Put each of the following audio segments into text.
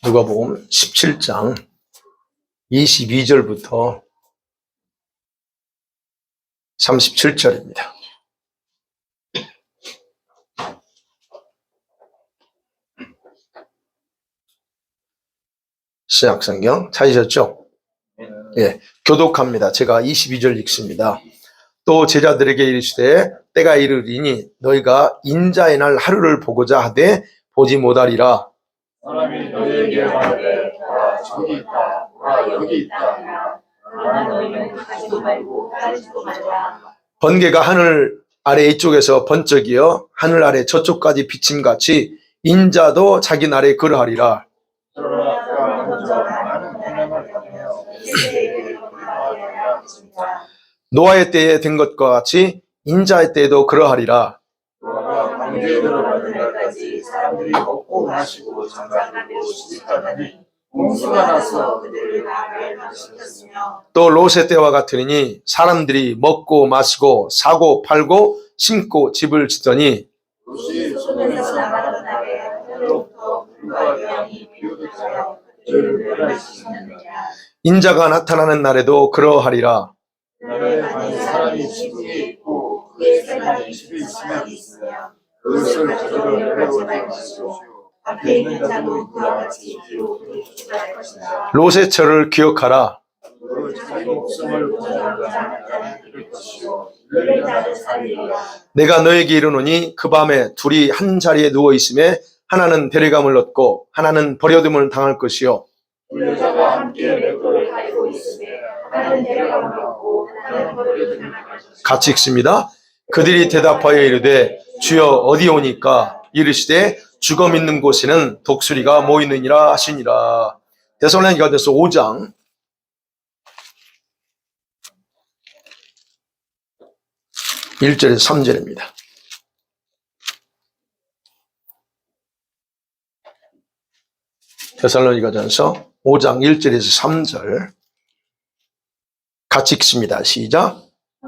누가복음 17장 22절부터 37절입니다. 신약성경 찾으셨죠? 예, 교독합니다. 제가 22절 읽습니다. 또 제자들에게 이르시되 때가 이르리니 너희가 인자의 날 하루를 보고자 하되 보지 못하리라. 사람이 너희에게 말하되 보라 저기 있다 보라 여기 있다 그러나 너희는 가지도 말고 따르지도 말라. 번개가 하늘 아래 이쪽에서 번쩍이어 하늘 아래 저쪽까지 비침같이 인자도 자기 날에 그러하리라. 그러나 그가 먼저 많은 고난을 당하여 이스라엘을 구원하리라. 노아의 때에 된 것과 같이 인자의 때에도 그러하리라. 노아가 방주에 들어가는 날까지 사람들이 먹고 마시고 장가들고 시집가더니 홍수가 나서 그들을 다 멸망시켰으며 또 롯의 때와 같으니 사람들이 먹고 마시고 사고 팔고 심고 집을 짓더니 롯이 소돔에서 나가던 날에 하늘로부터 불과 태양이 비오듯하여 그들을 멸망시켰느니라. 인자가 나타나는 날에도 그러하리라. 그날에 만일 사람이 지붕에 있고 그의 생각이 집에 있으며 그것을 그대로 내려보지 마시고 앞에 있는 자도 그와 같이 뒤로 돌이키지 것이다. 롯의 철을 기억하라. 그로 자기 목숨을 보존하고자 하는 자는 이를 것이요 이를 자는 살리리라. 내가 너에게 이르노니 그 밤에 둘이 한 자리에 누워 있음에 하나는 데려감을 얻고 하나는 버려둠을 당할 것이요 두 여자가 함께 맷돌을 가지고 있으며 하나는 데려감을 얻고 하나는 버려둠을 당할 것이다. 같이 읽습니다. 그들이 대답하여 이르되 주여 어디 오니까? 이르시되 죽어 있는 곳에는 독수리가 모이느니라 하시니라. 데살로니가전서 5장 1절에서 3절입니다. 데살로니가전서 5장 1절에서 3절 같이 읽습니다. 시작.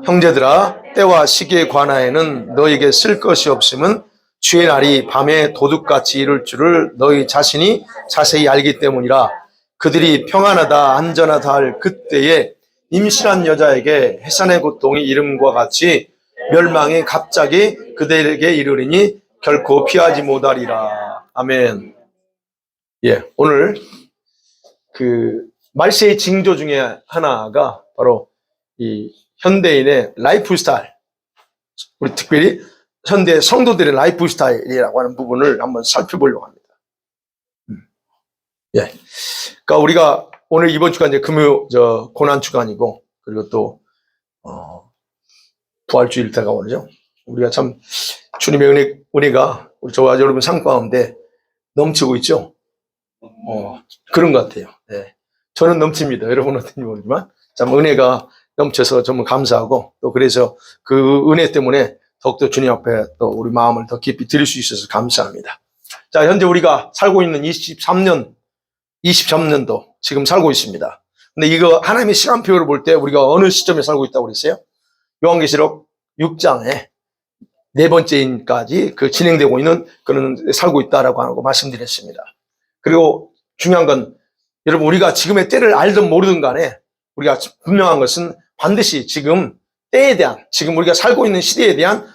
형제들아 때와 시기에 관하여는 너에게 쓸 것이 없음은 주의 날이 밤에 도둑같이 이룰 줄을 너희 자신이 자세히 알기 때문이라. 그들이 평안하다 안전하다 할 그때에 임신한 여자에게 해산의 고통이 이름과 같이 멸망이 갑자기 그들에게 이르리니 결코 피하지 못하리라. 아멘. 예, 오늘 그 말세의 징조 중에 하나가 바로 이 현대인의 라이프 스타일, 우리 특별히 현대 성도들의 라이프 스타일이라고 하는 부분을 한번 살펴보려고 합니다. 예. 그러니까 우리가 오늘 이번 주가 이제 고난 주간이고, 그리고 또, 부활주일 다가오죠. 우리가 참, 주님의 은혜가 우리 저와 여러분 삶 가운데 넘치고 있죠. 그런 것 같아요. 예. 저는 넘칩니다. 여러분 어떤지 모르지만, 참 은혜가 넘쳐서 정말 감사하고, 또 그래서 그 은혜 때문에 더욱더 주님 앞에 또 우리 마음을 더 깊이 드릴 수 있어서 감사합니다. 자, 현재 우리가 살고 있는 23년도 지금 살고 있습니다. 근데 이거 하나님의 시간표를 볼 때 우리가 어느 시점에 살고 있다고 그랬어요? 요한계시록 6장에 네 번째인까지 그 진행되고 있는 그런 살고 있다라고 하고 말씀드렸습니다. 그리고 중요한 건 여러분 우리가 지금의 때를 알든 모르든 간에 우리가 분명한 것은 반드시 지금 때에 대한, 지금 우리가 살고 있는 시대에 대한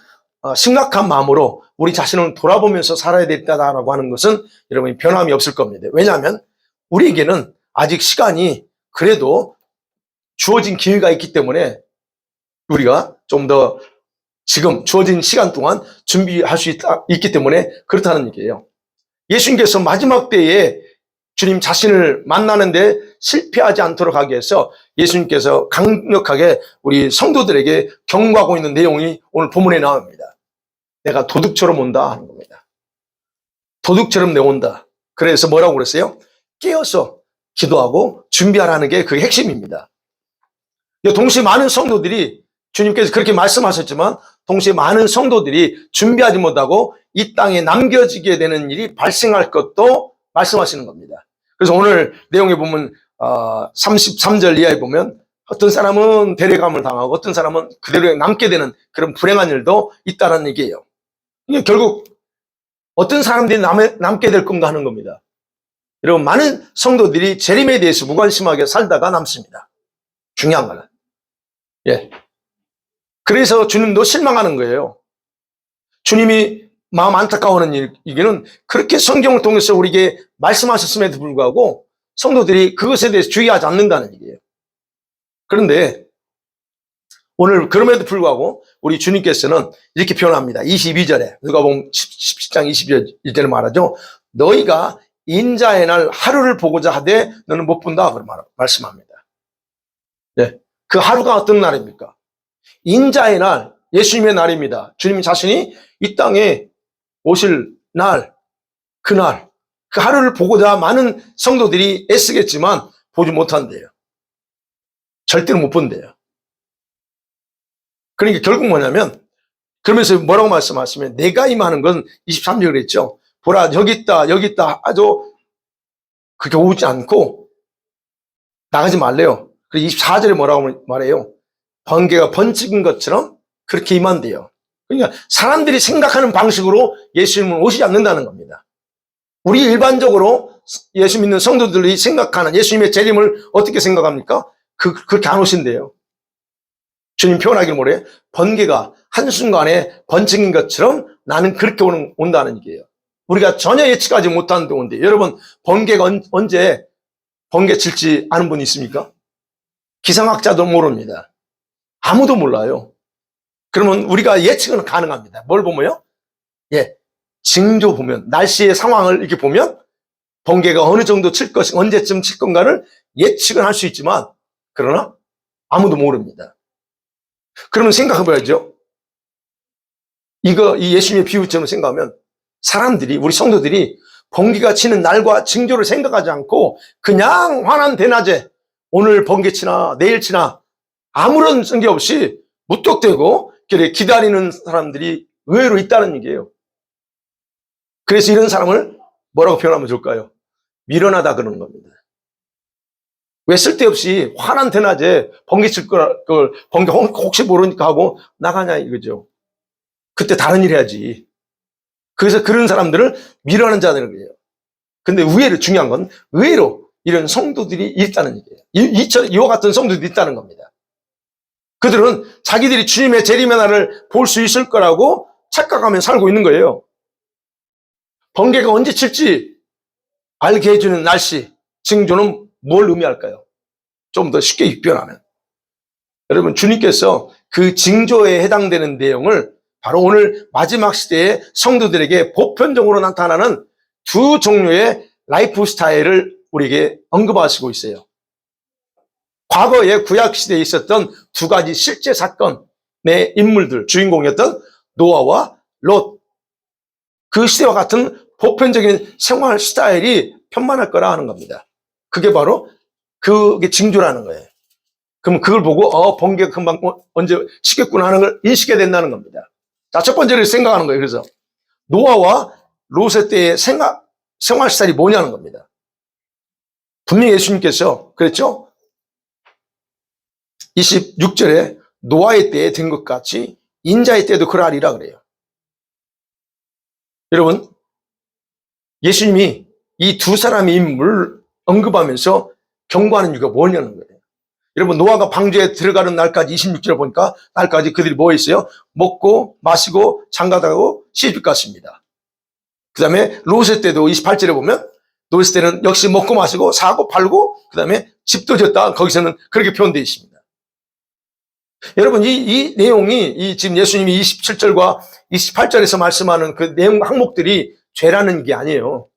심각한 마음으로 우리 자신을 돌아보면서 살아야 된다라고 하는 것은 여러분이 변함이 없을 겁니다. 왜냐하면 우리에게는 아직 시간이 그래도 주어진 기회가 있기 때문에 우리가 좀 더 지금 주어진 시간 동안 준비할 수 있기 때문에 그렇다는 얘기예요. 예수님께서 마지막 때에 주님 자신을 만나는데 실패하지 않도록 하기 위해서 예수님께서 강력하게 우리 성도들에게 경고하고 있는 내용이 오늘 본문에 나옵니다. 내가 도둑처럼 온다 하는 겁니다. 도둑처럼 내온다. 그래서 뭐라고 그랬어요? 깨어서 기도하고 준비하라는 게 그 핵심입니다. 동시에 많은 성도들이 주님께서 그렇게 말씀하셨지만 동시에 많은 성도들이 준비하지 못하고 이 땅에 남겨지게 되는 일이 발생할 것도 말씀하시는 겁니다. 그래서 오늘 내용에 보면 33절 이하에 보면 어떤 사람은 데려감을 당하고 어떤 사람은 그대로 남게 되는 그런 불행한 일도 있다는 얘기예요. 결국 어떤 사람들이 남게 될 건가 하는 겁니다. 여러분, 많은 성도들이 재림에 대해서 무관심하게 살다가 남습니다. 중요한 거는. 예. 그래서 주님도 실망하는 거예요. 주님이 마음 안타까워하는 이게는 그렇게 성경을 통해서 우리에게 말씀하셨음에도 불구하고 성도들이 그것에 대해서 주의하지 않는다는 얘기예요. 그런데 오늘 그럼에도 불구하고 우리 주님께서는 이렇게 표현합니다. 22절에 누가복음 17장 22절에 말하죠. 너희가 인자의 날 하루를 보고자 하되 너는 못 본다. 그런 말씀합니다. 네. 그 하루가 어떤 날입니까? 인자의 날, 예수님의 날입니다. 주님 자신이 이 땅에 오실 날, 그날, 그 하루를 보고자 많은 성도들이 애쓰겠지만 보지 못한대요. 절대로 못 본대요. 그러니까 결국 뭐냐면, 그러면서 뭐라고 말씀하시면, 내가 임하는 건 23절에 그랬죠. 보라, 여기 있다 아주 그렇게 오지 않고 나가지 말래요. 그리고 24절에 뭐라고 말해요? 번개가 번쩍인 것처럼 그렇게 임한대요. 그러니까 사람들이 생각하는 방식으로 예수님은 오시지 않는다는 겁니다. 우리 일반적으로 예수 믿는 성도들이 생각하는 예수님의 재림을 어떻게 생각합니까? 그렇게 안 오신대요. 주님 표현하기를 뭐래요? 번개가 한순간에 번쩍인 것처럼 나는 그렇게 온다는 얘기예요. 우리가 전혀 예측하지 못하는 데 온대. 여러분, 번개가 언제 번개 칠지 아는 분 있습니까? 기상학자도 모릅니다. 아무도 몰라요. 그러면 우리가 예측은 가능합니다. 뭘 보면요? 예, 징조 보면, 날씨의 상황을 이렇게 보면 번개가 어느 정도 칠 것이, 언제쯤 칠 건가를 예측은 할 수 있지만, 그러나 아무도 모릅니다. 그러면 생각해봐야죠. 이 예수님의 비유처럼 생각하면 사람들이, 우리 성도들이 번개가 치는 날과 징조를 생각하지 않고 그냥 환한 대낮에 오늘 번개 치나 내일 치나 아무런 생각 없이 무턱대고 기다리는 사람들이 의외로 있다는 얘기예요. 그래서 이런 사람을 뭐라고 표현하면 좋을까요? 미련하다 그러는 겁니다. 왜 쓸데없이 환한 대낮에 번개 칠 걸 번개 혹시 모르니까 하고 나가냐 이거죠. 그때 다른 일 해야지. 그래서 그런 사람들을 미련한 자들인 거예요. 근데 의외로 중요한 건 의외로 이런 성도들이 있다는 얘기예요. 이와 같은 성도들이 있다는 겁니다. 그들은 자기들이 주님의 재림의 날을 볼 수 있을 거라고 착각하며 살고 있는 거예요. 번개가 언제 칠지 알게 해주는 날씨, 징조는 뭘 의미할까요? 좀 더 쉽게 입변하면. 여러분, 주님께서 그 징조에 해당되는 내용을 바로 오늘 마지막 시대의 성도들에게 보편적으로 나타나는 두 종류의 라이프 스타일을 우리에게 언급하시고 있어요. 과거의 구약시대에 있었던 두 가지 실제 사건의 인물들, 주인공이었던 노아와 롯. 그 시대와 같은 보편적인 생활 스타일이 편만할 거라 하는 겁니다. 그게 바로 그게 징조라는 거예요. 그러면 그걸 보고 번개가 금방 언제 치겠구나 하는 걸 인식해야 된다는 겁니다. 자, 첫 번째로 생각하는 거예요. 그래서 노아와 롯의 때의 생활 스타일이 뭐냐는 겁니다. 분명히 예수님께서 그랬죠? 26절에 노아의 때에 된 것 같이 인자의 때도 그러하리라 그래요. 여러분, 예수님이 이 두 사람의 인물을 언급하면서 경고하는 이유가 뭐냐는 거예요. 여러분, 노아가 방주에 들어가는 날까지 26절에 보니까 날까지 그들이 뭐 했어요? 먹고 마시고 장가가고 시집 갔습니다. 그 다음에 롯의 때도 28절에 보면 롯의 때는 역시 먹고 마시고 사고 팔고 그 다음에 집도 졌다. 거기서는 그렇게 표현되어 있습니다. 여러분, 이 내용이 지금 예수님이 27절과 28절에서 말씀하는 그 내용 항목들이 죄라는 게 아니에요.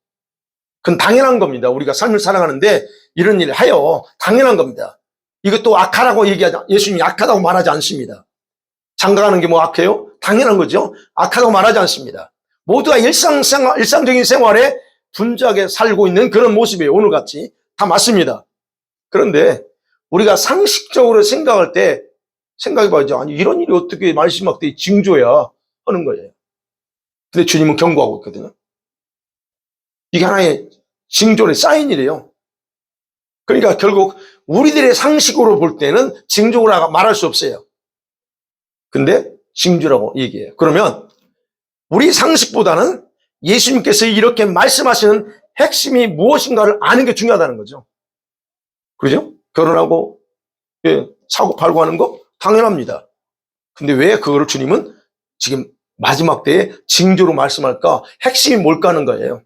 그건 당연한 겁니다. 우리가 삶을 살아가는데 이런 일을 해요. 당연한 겁니다. 이것도 악하라고 예수님이 악하다고 말하지 않습니다. 장가가는 게 뭐 악해요? 당연한 거죠. 악하다고 말하지 않습니다. 모두가 일상적인 생활에 분주하게 살고 있는 그런 모습이에요. 오늘같이. 다 맞습니다. 그런데 우리가 상식적으로 생각할 때 생각해봐야죠. 아니, 이런 일이 어떻게 마지막 때의 징조야 하는 거예요. 근데 주님은 경고하고 있거든요. 이게 하나의 징조의 사인이래요. 그러니까 결국 우리들의 상식으로 볼 때는 징조라고 말할 수 없어요. 근데 징조라고 얘기해요. 그러면 우리 상식보다는 예수님께서 이렇게 말씀하시는 핵심이 무엇인가를 아는 게 중요하다는 거죠. 그죠? 결혼하고, 예, 사고 팔고 하는 거 당연합니다. 근데 왜 그거를 주님은 지금 마지막 때에 징조로 말씀할까? 핵심이 뭘까 하는 거예요.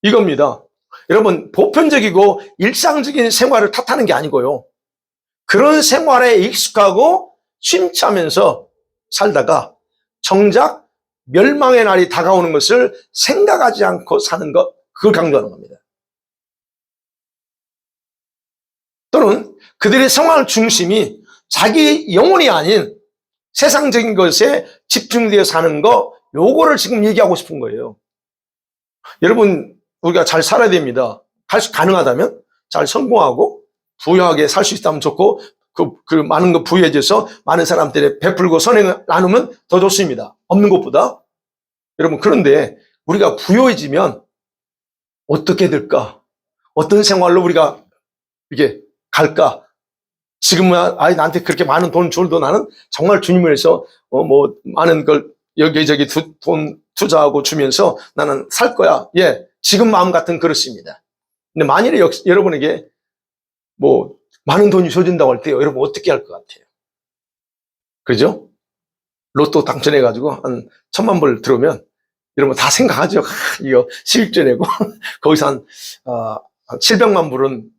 이겁니다. 여러분, 보편적이고 일상적인 생활을 탓하는 게 아니고요. 그런 생활에 익숙하고 심취하면서 살다가 정작 멸망의 날이 다가오는 것을 생각하지 않고 사는 것, 그걸 강조하는 겁니다. 또는 그들의 생활 중심이 자기 영혼이 아닌 세상적인 것에 집중되어 사는 거, 요거를 지금 얘기하고 싶은 거예요. 여러분, 우리가 잘 살아야 됩니다. 가능하다면 잘 성공하고 부유하게 살 수 있다면 좋고, 그 많은 거 부유해져서 많은 사람들이 베풀고 선행을 나누면 더 좋습니다. 없는 것보다. 여러분, 그런데 우리가 부유해지면 어떻게 될까? 어떤 생활로 우리가 이게 갈까? 지금은 나한테 그렇게 많은 돈 줘도 나는 정말 주님을 위해서 많은 걸 여기저기 돈 투자하고 주면서 나는 살 거야. 예, 지금 마음 같은 그렇습니다. 근데 만일에 여러분에게 많은 돈이 줘진다고 할 때요, 여러분 어떻게 할 것 같아요? 그죠? 로또 당첨해가지고 한 1,000만 불 들어오면 여러분 다 생각하죠. 이거 수익주 내고 거기서 한 700만 불은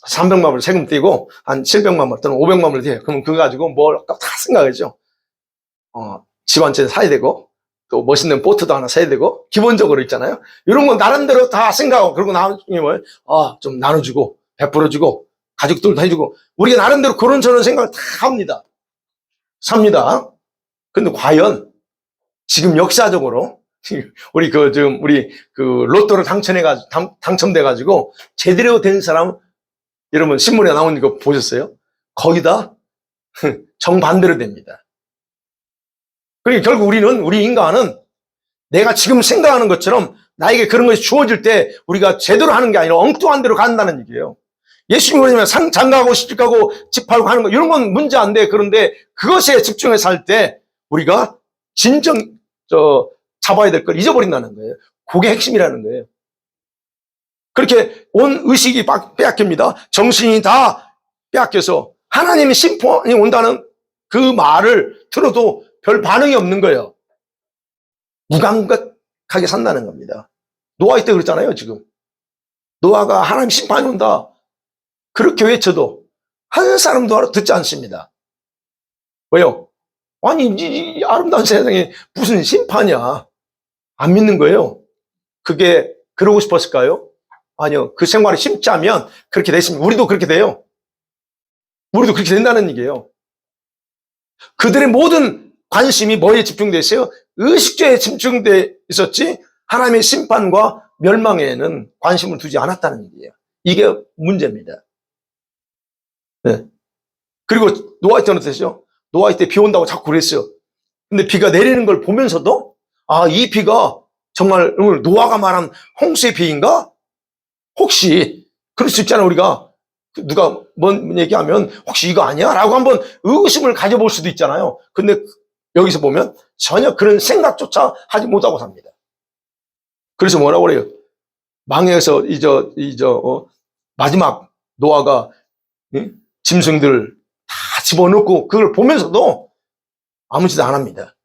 300만 불 세금 떼고 한 700만 불 또는 500만 불 돼요. 그러면 그거 가지고 뭘 다 생각하죠. 집 한 채 사야 되고 또 멋있는 보트도 하나 사야 되고 기본적으로 있잖아요. 이런 건 나름대로 다 생각하고, 그리고 나중에 좀 나눠주고 베풀어주고 가족들도 해주고, 우리가 나름대로 그런 저런 생각을 다 합니다. 삽니다. 근데 과연 지금 역사적으로 우리 로또를 당첨돼가지고 제대로 된 사람, 여러분 신문에 나온 거 보셨어요? 거의 다 정반대로 됩니다. 그러니까 결국 우리 인간은 내가 지금 생각하는 것처럼 나에게 그런 것이 주어질 때 우리가 제대로 하는 게 아니라 엉뚱한 대로 간다는 얘기예요. 예수님이 그러면 장가하고 시집가고 집 팔고 하는 거, 이런 건 문제 안 돼. 그런데 그것에 집중해서 살 때 우리가 진정 잡아야 될 걸 잊어버린다는 거예요. 그게 핵심이라는 거예요. 그렇게 온 의식이 빼앗깁니다. 정신이 다 빼앗겨서 하나님의 심판이 온다는 그 말을 들어도 별 반응이 없는 거예요. 무감각하게 산다는 겁니다. 노아 때 그랬잖아요, 지금. 노아가 하나님 심판이 온다, 그렇게 외쳐도 한 사람도 듣지 않습니다. 왜요? 아니, 이 아름다운 세상에 무슨 심판이야. 안 믿는 거예요. 그게 그러고 싶었을까요? 아니요. 그 생활에 심취하면 그렇게 됐습니다. 우리도 그렇게 돼요. 우리도 그렇게 된다는 얘기예요. 그들의 모든 관심이 뭐에 집중되어 있어요? 의식주에 집중되어 있었지 하나님의 심판과 멸망에는 관심을 두지 않았다는 얘기예요. 이게 문제입니다. 네. 그리고 노아 때는 어땠어요? 노아 때 비 온다고 자꾸 그랬어요. 근데 비가 내리는 걸 보면서도 이 비가 정말 오늘 노아가 말한 홍수의 비인가? 혹시 그럴 수 있잖아. 우리가 누가 뭔 얘기하면 혹시 이거 아니야? 라고 한번 의심을 가져볼 수도 있잖아요. 근데 여기서 보면 전혀 그런 생각조차 하지 못하고 삽니다. 그래서 뭐라고 그래요? 망해서 마지막 노아가 짐승들 다 집어넣고 그걸 보면서도 아무 짓도 안 합니다.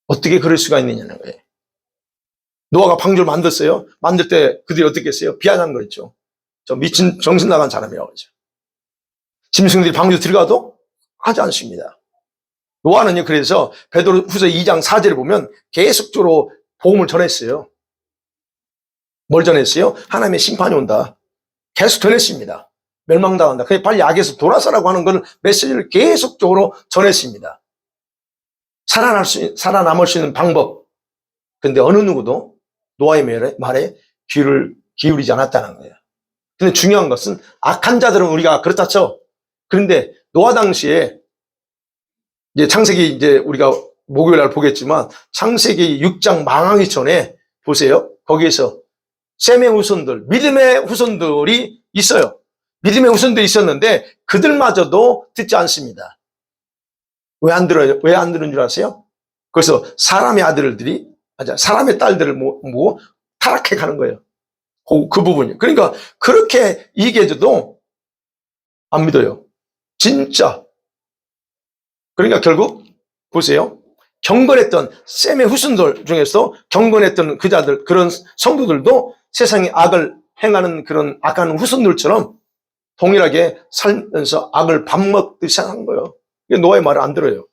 어떻게 그럴 수가 있느냐는 거예요. 노아가 방주를 만들었어요. 만들 때 그들이 어떻게 했어요? 비아냥 그랬죠. 저 미친 정신 나간 사람이라고 그러죠. 짐승들이 방주 들어가도 하지 않습니다. 노아는요, 그래서 베드로후서 2장 4절을 보면 계속적으로 복음을 전했어요. 뭘 전했어요? 하나님의 심판이 온다. 계속 전했습니다. 멸망당한다. 그냥 빨리 악에서 돌아서라고 하는 걸 메시지를 계속적으로 전했습니다. 살아남을 수 있는 방법. 근데 어느 누구도 노아의 말에 귀를 기울이지 않았다는 거예요. 근데 중요한 것은 악한 자들은 우리가 그렇다 쳐. 그런데 노아 당시에 이제 창세기 우리가 목요일 날 보겠지만 창세기 6장 망하기 전에 보세요. 거기에서 셈의 후손들, 믿음의 후손들이 있어요. 믿음의 후손들이 있었는데 그들마저도 듣지 않습니다. 왜 안 들어요? 왜 안 듣는 줄 아세요? 그래서 사람의 딸들을 모으고 타락해 가는 거예요. 그 부분이. 그러니까 그렇게 얘기해줘도 안 믿어요. 진짜. 그러니까 결국 보세요. 경건했던 셈의 후손들 중에서 경건했던 그자들, 그런 성도들도 세상에 악을 행하는 그런 악한 후손들처럼 동일하게 살면서 악을 밥 먹듯이 하는 거예요. 노아의 말을 안 들어요.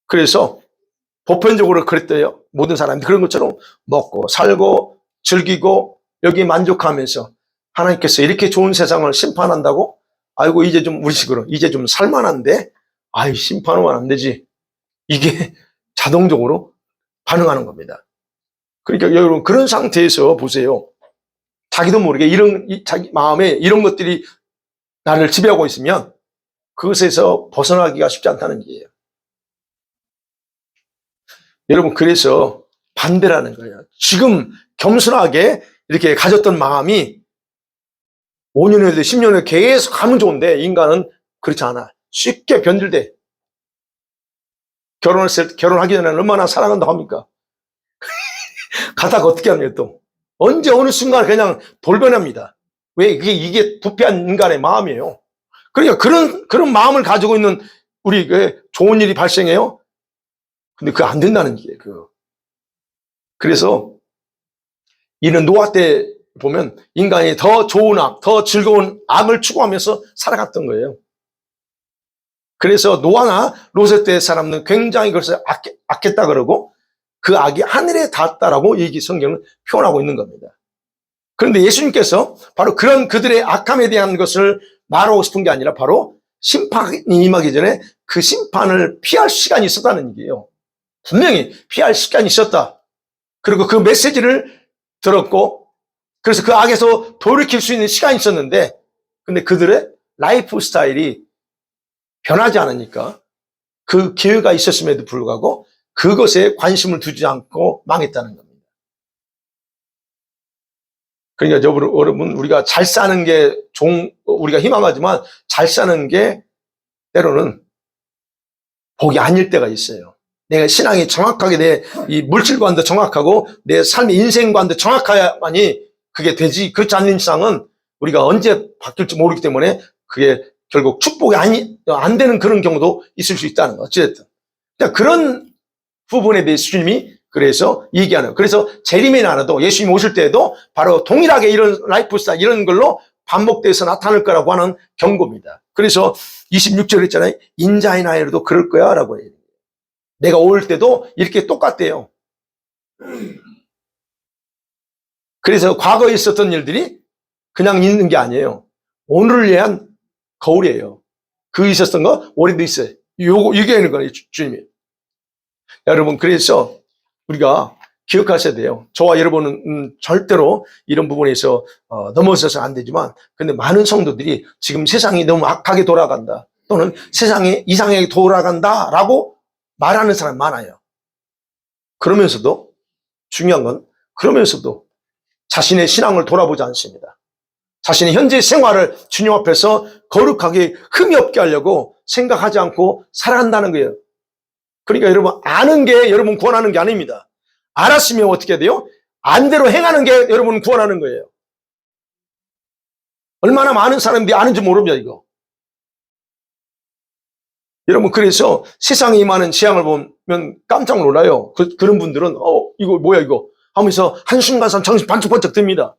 그래서 보편적으로 그랬대요. 모든 사람이 그런 것처럼 먹고 살고 즐기고 여기에 만족하면서 하나님께서 이렇게 좋은 세상을 심판한다고? 아이고 이제 좀 우리식으로 이제 좀 살만한데 아이 심판하면 안 되지. 이게 자동적으로 반응하는 겁니다. 그러니까 여러분 그런 상태에서 보세요. 자기도 모르게 자기 마음에 이런 것들이 나를 지배하고 있으면 그것에서 벗어나기가 쉽지 않다는 얘기예요. 여러분 그래서 반대라는 거예요. 지금 겸손하게 이렇게 가졌던 마음이 5년 후에도 10년 후에 계속 가면 좋은데 인간은 그렇지 않아. 쉽게 변질돼. 결혼하기 전에는 얼마나 사랑한다고 합니까? 가다가 어떻게 합니까 또? 언제 어느 순간 그냥 돌변합니다. 왜? 이게 부패한 인간의 마음이에요. 그러니까 그런 마음을 가지고 있는 우리 좋은 일이 발생해요. 근데 그거 안 된다는 얘기예요. 그래서 이는 노아 때 보면 인간이 더 좋은 악, 더 즐거운 악을 추구하면서 살아갔던 거예요. 그래서 노아나 롯의 때 사람들은 굉장히 그것을 악했다 그러고 그 악이 하늘에 닿았다라고 이 성경을 표현하고 있는 겁니다. 그런데 예수님께서 바로 그런 그들의 악함에 대한 것을 말하고 싶은 게 아니라 바로 심판이 임하기 전에 그 심판을 피할 시간이 있었다는 얘기예요. 분명히 피할 시간이 있었다. 그리고 그 메시지를 들었고 그래서 그 악에서 돌이킬 수 있는 시간이 있었는데 근데 그들의 라이프 스타일이 변하지 않으니까 그 기회가 있었음에도 불구하고 그것에 관심을 두지 않고 망했다는 겁니다. 그러니까 여러분 우리가 잘 사는 게 우리가 희망하지만 잘 사는 게 때로는 복이 아닐 때가 있어요. 내가 신앙이 정확하게 내 이 물질관도 정확하고 내 삶의 인생관도 정확해야만이 그게 되지. 그렇지 않는 이상은 우리가 언제 바뀔지 모르기 때문에 그게 결국 축복이 안 되는 그런 경우도 있을 수 있다는 거. 어쨌든. 그러니까 그런 부분에 대해 주님이 그래서 얘기하는. 그래서 재림이 나도 예수님 오실 때에도 바로 동일하게 이런 라이프 스타일 이런 걸로 반복돼서 나타날 거라고 하는 경고입니다. 그래서 26절 했잖아요. 인자의 나이로도 그럴 거야 라고 해요. 내가 올 때도 이렇게 똑같대요. 그래서 과거에 있었던 일들이 그냥 있는 게 아니에요. 오늘을 위한 거울이에요. 그 있었던 거 올해도 있어요. 이게 있는 거예요, 주님이. 여러분, 그래서 우리가 기억하셔야 돼요. 저와 여러분은 절대로 이런 부분에서 넘어서서 안 되지만, 근데 많은 성도들이 지금 세상이 너무 악하게 돌아간다, 또는 세상이 이상하게 돌아간다라고 말하는 사람 많아요. 그러면서도 중요한 건 그러면서도 자신의 신앙을 돌아보지 않습니다. 자신의 현재 생활을 주님 앞에서 거룩하게 흠이 없게 하려고 생각하지 않고 살아간다는 거예요. 그러니까 여러분 아는 게 여러분 구원하는 게 아닙니다. 알았으면 어떻게 돼요? 안대로 행하는 게 여러분 구원하는 거예요. 얼마나 많은 사람들이 아는지 모릅니다 이거. 여러분 그래서 세상에 임하는 재앙을 보면 깜짝 놀라요. 그런 분들은 이거 뭐야 이거 하면서 한순간 정신 번쩍번쩍 듭니다.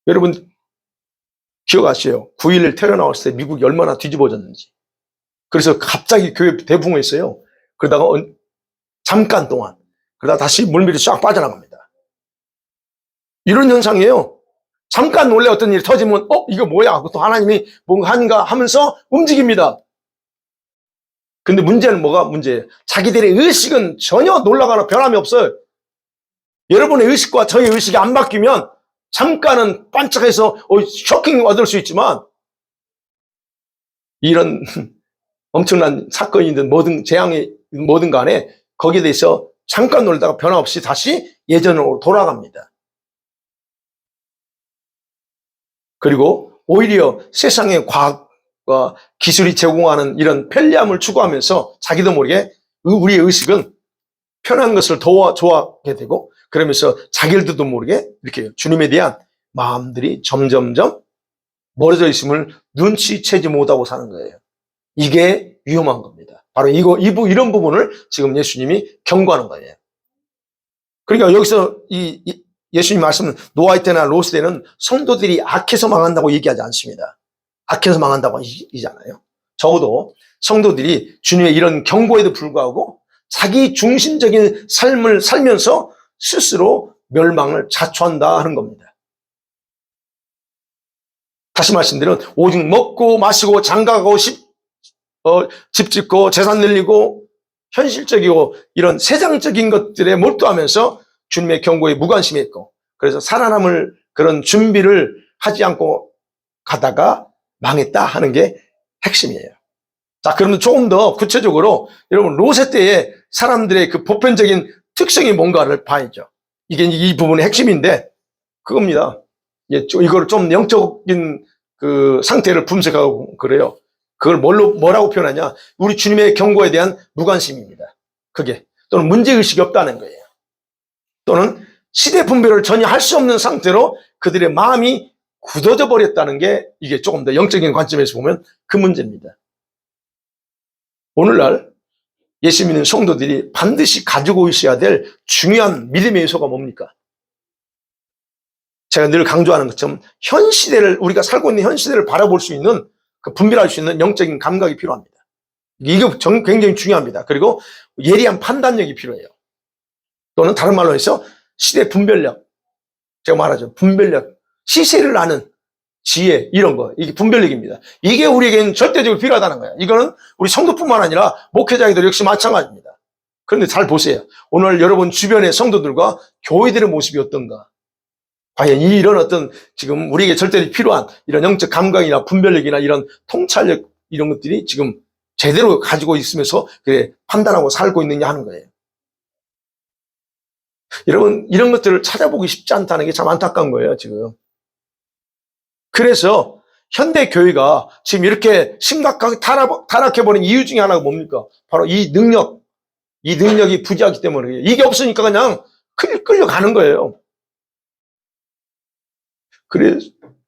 여러분 기억하세요. 9.11 테러 나왔을 때 미국이 얼마나 뒤집어졌는지. 그래서 갑자기 교회 대붕했어요. 그러다가 잠깐 동안 그러다 다시 물밀이 쫙 빠져나갑니다. 이런 현상이에요. 잠깐 원래 어떤 일이 터지면 이거 뭐야 하고 또 하나님이 뭔가 한가 하면서 움직입니다. 근데 문제는 뭐가 문제예요? 자기들의 의식은 전혀 놀라거나 변함이 없어요. 여러분의 의식과 저의 의식이 안 바뀌면 잠깐은 반짝해서 쇼킹 얻을 수 있지만 이런 엄청난 사건이든 뭐든 재앙이 뭐든 간에 거기에 대해서 잠깐 놀다가 변함없이 다시 예전으로 돌아갑니다. 그리고 오히려 세상의 과학과 기술이 제공하는 이런 편리함을 추구하면서 자기도 모르게 우리의 의식은 편한 것을 더 좋아하게 되고 그러면서 자기들도 모르게 이렇게 주님에 대한 마음들이 점점점 멀어져 있음을 눈치채지 못하고 사는 거예요. 이게 위험한 겁니다. 바로 이런 부분을 지금 예수님이 경고하는 거예요. 그러니까 여기서 예수님 말씀은 노아 때나 롯 때는 성도들이 악해서 망한다고 얘기하지 않습니다. 악해서 망한다고 얘기잖아요. 적어도 성도들이 주님의 이런 경고에도 불구하고 자기 중심적인 삶을 살면서 스스로 멸망을 자초한다 하는 겁니다. 다시 말씀드리면 오직 먹고 마시고 장가가고 집 짓고 재산 늘리고 현실적이고 이런 세상적인 것들에 몰두하면서 주님의 경고에 무관심했고, 그래서 살아남을 그런 준비를 하지 않고 가다가 망했다 하는 게 핵심이에요. 자, 그러면 조금 더 구체적으로 여러분 롯의 때의 사람들의 그 보편적인 특성이 뭔가를 봐야죠. 이게 이 부분의 핵심인데 그겁니다. 이걸 좀 영적인 그 상태를 분석하고 그래요. 그걸 뭐라고 표현하냐? 우리 주님의 경고에 대한 무관심입니다. 그게 또는 문제의식이 없다는 거예요. 또는 시대 분별을 전혀 할 수 없는 상태로 그들의 마음이 굳어져 버렸다는 게 이게 조금 더 영적인 관점에서 보면 그 문제입니다. 오늘날 예수 믿는 성도들이 반드시 가지고 있어야 될 중요한 믿음의 요소가 뭡니까? 제가 늘 강조하는 것처럼 현 시대를, 우리가 살고 있는 현 시대를 바라볼 수 있는, 그 분별할 수 있는 영적인 감각이 필요합니다. 이게 굉장히 중요합니다. 그리고 예리한 판단력이 필요해요. 또는 다른 말로 해서 시대 분별력. 제가 말하죠. 분별력. 시세를 아는 지혜, 이런 거. 이게 분별력입니다. 이게 우리에게는 절대적으로 필요하다는 거예요. 이거는 우리 성도뿐만 아니라 목회자들도 역시 마찬가지입니다. 그런데 잘 보세요. 오늘 여러분 주변의 성도들과 교회들의 모습이 어떤가? 과연 이런 어떤 지금 우리에게 절대로 필요한 이런 영적 감각이나 분별력이나 이런 통찰력, 이런 것들이 지금 제대로 가지고 있으면서 그래 판단하고 살고 있느냐 하는 거예요. 여러분, 이런 것들을 찾아보기 쉽지 않다는 게 참 안타까운 거예요, 지금. 그래서 현대 교회가 지금 이렇게 심각하게 타락해버린 이유 중에 하나가 뭡니까? 바로 이 능력이 부재하기 때문에. 이게 없으니까 그냥 끌려가는 거예요.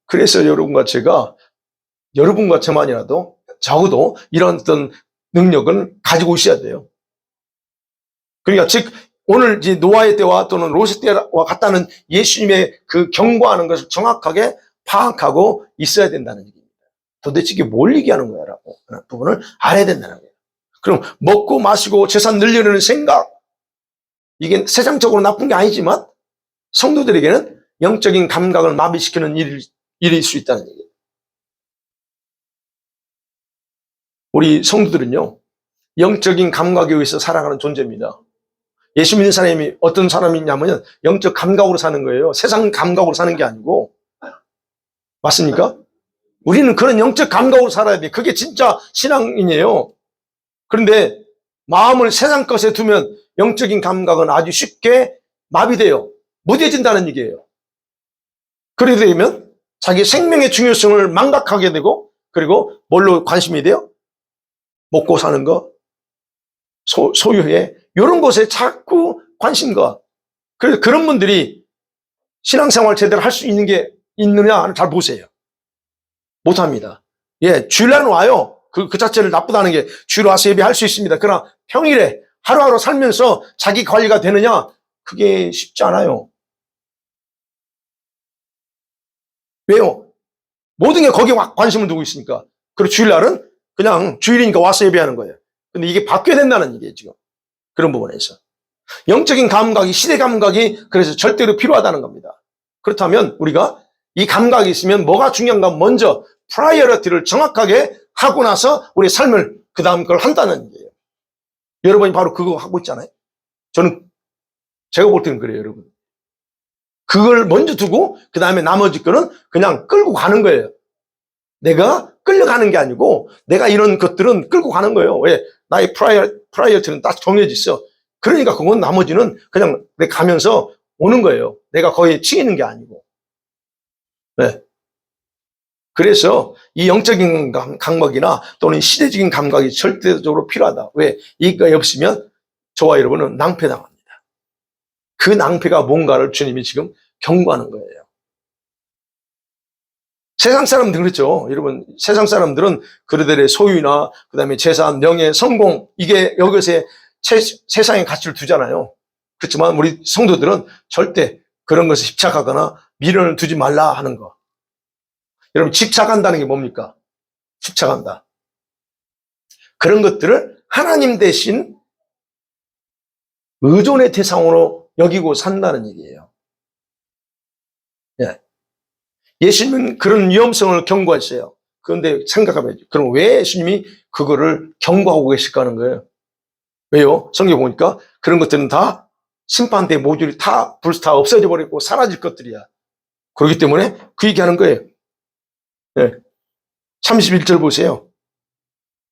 그래서 여러분과 제가, 여러분과 저만이라도 적어도 이런 어떤 능력을 가지고 있어야 돼요. 그러니까 즉 오늘 이제 노아의 때와 또는 롯의 때와 같다는 예수님의 그 경고하는 것을 정확하게 파악하고 있어야 된다는 얘기입니다. 도대체 이게 뭘 얘기하는 거야라고 하는 부분을 알아야 된다는 거예요. 그럼 먹고 마시고 재산 늘리려는 생각, 이게 세상적으로 나쁜 게 아니지만 성도들에게는 영적인 감각을 마비시키는 일일 수 있다는 얘기예요. 우리 성도들은요, 영적인 감각에 의해서 살아가는 존재입니다. 예수 믿는 사람이 어떤 사람이냐면 영적 감각으로 사는 거예요. 세상 감각으로 사는 게 아니고. 맞습니까? 우리는 그런 영적 감각으로 살아야 돼. 그게 진짜 신앙인이에요. 그런데 마음을 세상 것에 두면 영적인 감각은 아주 쉽게 마비돼요. 무뎌진다는 얘기예요. 그러게 되면 자기 생명의 중요성을 망각하게 되고, 그리고 뭘로 관심이 돼요? 먹고 사는 거, 소유해, 이런 것에 자꾸 관심과. 그래서 그런 분들이 신앙생활 제대로 할 수 있는 게 있느냐 잘 보세요. 못합니다. 예, 주일날은 와요. 그 자체를 나쁘다는 게, 주일 와서 예배할 수 있습니다. 그러나 평일에 하루하루 살면서 자기 관리가 되느냐? 그게 쉽지 않아요. 왜요? 모든 게 거기에 관심을 두고 있으니까. 그리고 주일날은 그냥 주일이니까 와서 예배하는 거예요. 근데 이게 바뀌어야 된다는 얘기예요, 지금. 그런 부분에서. 영적인 감각이, 시대 감각이 그래서 절대로 필요하다는 겁니다. 그렇다면 우리가 이 감각이 있으면 뭐가 중요한가? 먼저 프라이어리티를 정확하게 하고 나서 우리 삶을 그 다음 걸 한다는 얘기예요. 여러분이 바로 그거 하고 있잖아요. 제가 볼 때는 그래요, 여러분. 그걸 먼저 두고 그 다음에 나머지 거는 그냥 끌고 가는 거예요. 내가 끌려가는 게 아니고 내가 이런 것들은 끌고 가는 거예요. 왜? 나의 프라이어티는 딱 정해져 있어. 그러니까 그건 나머지는 그냥 내가 가면서 오는 거예요. 내가 거기에 치이는 게 아니고. 네. 그래서 이 영적인 감각이나 또는 시대적인 감각이 절대적으로 필요하다. 왜? 이거 없으면 저와 여러분은 낭패당합니다. 그 낭패가 뭔가를 주님이 지금 경고하는 거예요. 세상 사람들 그렇죠. 여러분, 세상 사람들은 그들의 소유나 그다음에 재산, 명예, 성공, 이게 여기서 세상의 가치를 두잖아요. 그렇지만 우리 성도들은 절대 그런 것에 집착하거나 미련을 두지 말라 하는 거. 여러분, 집착한다는 게 뭡니까? 집착한다. 그런 것들을 하나님 대신 의존의 대상으로 여기고 산다는 얘기예요. 예. 예수님은 그런 위험성을 경고했어요. 그런데 생각해봐야죠. 그럼 왜 예수님이 그거를 경고하고 계실까 하는 거예요? 왜요? 성경 보니까 그런 것들은 다 심판대 모듈이 다 없어져 버리고 사라질 것들이야. 그렇기 때문에 그 얘기하는 거예요. 네. 31절 보세요.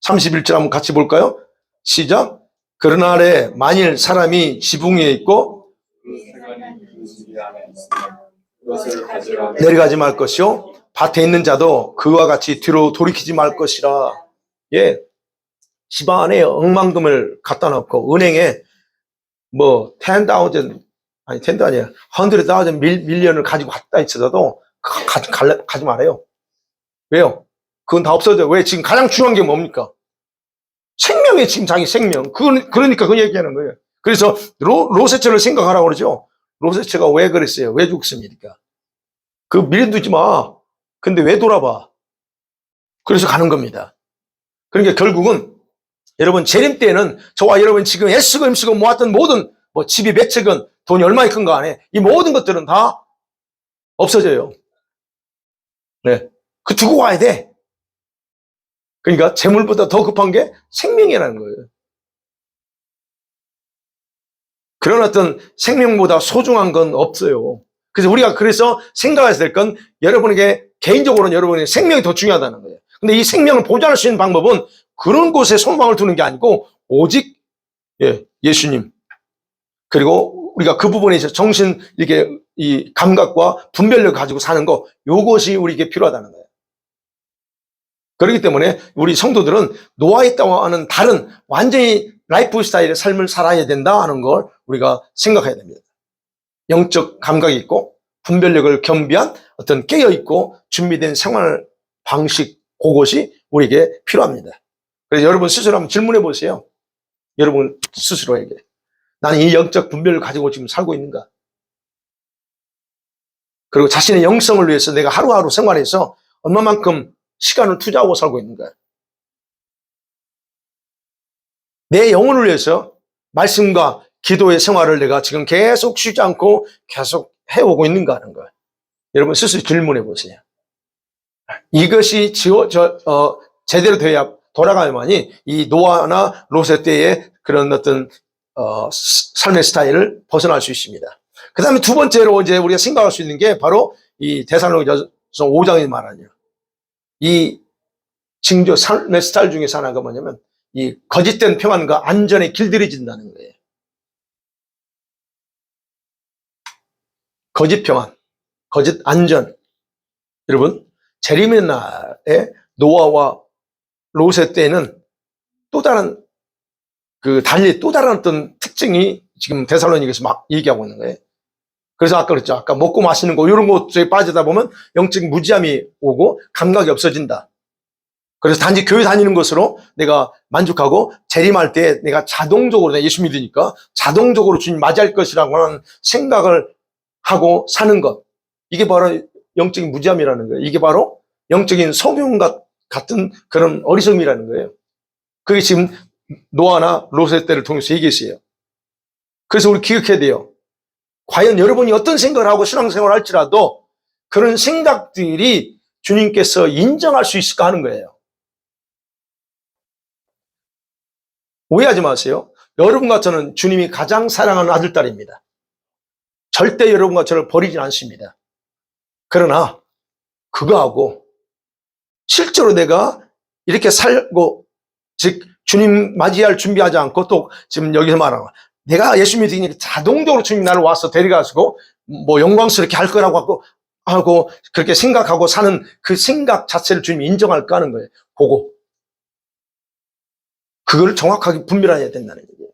31절 한번 같이 볼까요? 시작. 그러나 아래 만일 사람이 지붕 위에 있고 내려가지 말 것이요 밭에 있는 자도 그와 같이 뒤로 돌이키지 말 것이라. 예, 집안 안에 억만금을 갖다 놓고 은행에 뭐 10,000 아니 10 아니야 100,000 밀리언을 가지고 갔다 있어도 가지 말아요. 왜요? 그건 다 없어져. 왜? 지금 가장 중요한 게 뭡니까? 생명이 지금 자기 생명. 그러니까 그 얘기하는 거예요. 그래서 로세처를 생각하라고 그러죠. 로세처가 왜 그랬어요? 왜 죽습니까? 그 밀두지 마. 근데 왜 돌아봐? 그래서 가는 겁니다. 그러니까 결국은 여러분 재림 때는 저와 여러분 지금 애쓰고 힘쓰고 모았던 모든 뭐 집이 몇 채건 돈이 얼마나 큰 거 안에 이 모든 것들은 다 없어져요. 네. 그 두고 와야 돼. 그러니까 재물보다 더 급한 게 생명이라는 거예요. 그런 어떤 생명보다 소중한 건 없어요. 그래서 우리가 생각해야 될 건 여러분에게 개인적으로는 여러분의 생명이 더 중요하다는 거예요. 근데 이 생명을 보존할 수 있는 방법은 그런 곳에 소망을 두는 게 아니고 오직 예수님. 그리고 우리가 그 부분에 있어서 정신 이렇게 이 감각과 분별력을 가지고 사는 거 요것이 우리에게 필요하다는 거예요. 그렇기 때문에 우리 성도들은 노아했다고 하는 다른 완전히 라이프 스타일의 삶을 살아야 된다 하는 걸 우리가 생각해야 됩니다. 영적 감각이 있고 분별력을 겸비한 어떤 깨어있고 준비된 생활 방식 그것이 우리에게 필요합니다. 그래서 여러분 스스로 한번 질문해 보세요. 여러분 스스로에게 나는 이 영적 분별을 가지고 지금 살고 있는가? 그리고 자신의 영성을 위해서 내가 하루하루 생활해서 얼마만큼 시간을 투자하고 살고 있는가? 내 영혼을 위해서 말씀과 기도의 생활을 내가 지금 계속 쉬지 않고 계속 해오고 있는가 하는 거예요. 여러분 스스로 질문해 보세요. 이것이 제대로 돼야 돌아가야만이 이 노아나 롯의 때의 그런 어떤 삶의 스타일을 벗어날 수 있습니다. 그 다음에 두 번째로 이제 우리가 생각할 수 있는 게 바로 이 데살로니가서 5장이 말하는 이 징조 삶의 스타일 중에서 하나가 뭐냐면 이 거짓된 평안과 안전에 길들여진다는 거예요. 거짓 평안, 거짓 안전. 여러분 재림의 날에 노아와 롯의 때에는 또 다른 달리 또 다른 어떤 특징이 지금 데살로니가에서 막 얘기하고 있는 거예요. 그래서 아까 그랬죠. 아까 먹고 마시는 거 이런 것에 빠지다 보면 영적 무지함이 오고 감각이 없어진다. 그래서 단지 교회 다니는 것으로 내가 만족하고 재림할 때 내가 자동적으로 내가 예수 믿으니까 자동적으로 주님 맞이할 것이라고 하는 생각을 하고 사는 것. 이게 바로 영적인 무지함이라는 거예요. 이게 바로 영적인 성경 같은 그런 어리석음이라는 거예요. 그게 지금 노아나 롯의 때를 통해서 얘기했어요. 그래서 우리 기억해야 돼요. 과연 여러분이 어떤 생각을 하고 신앙생활을 할지라도 그런 생각들이 주님께서 인정할 수 있을까 하는 거예요. 오해하지 마세요. 여러분과 저는 주님이 가장 사랑하는 아들딸입니다. 절대 여러분과 저를 버리진 않습니다. 그러나 그거하고 실제로 내가 이렇게 살고 즉 주님 맞이할 준비하지 않고 또 지금 여기서 말하는 거 내가 예수 믿으니 자동적으로 주님 나를 와서 데려가시고 뭐 영광스럽게 할 거라고 하고 그렇게 생각하고 사는 그 생각 자체를 주님이 인정할까 하는 거예요. 보고 그걸 정확하게 분별해야 된다는 얘기예요.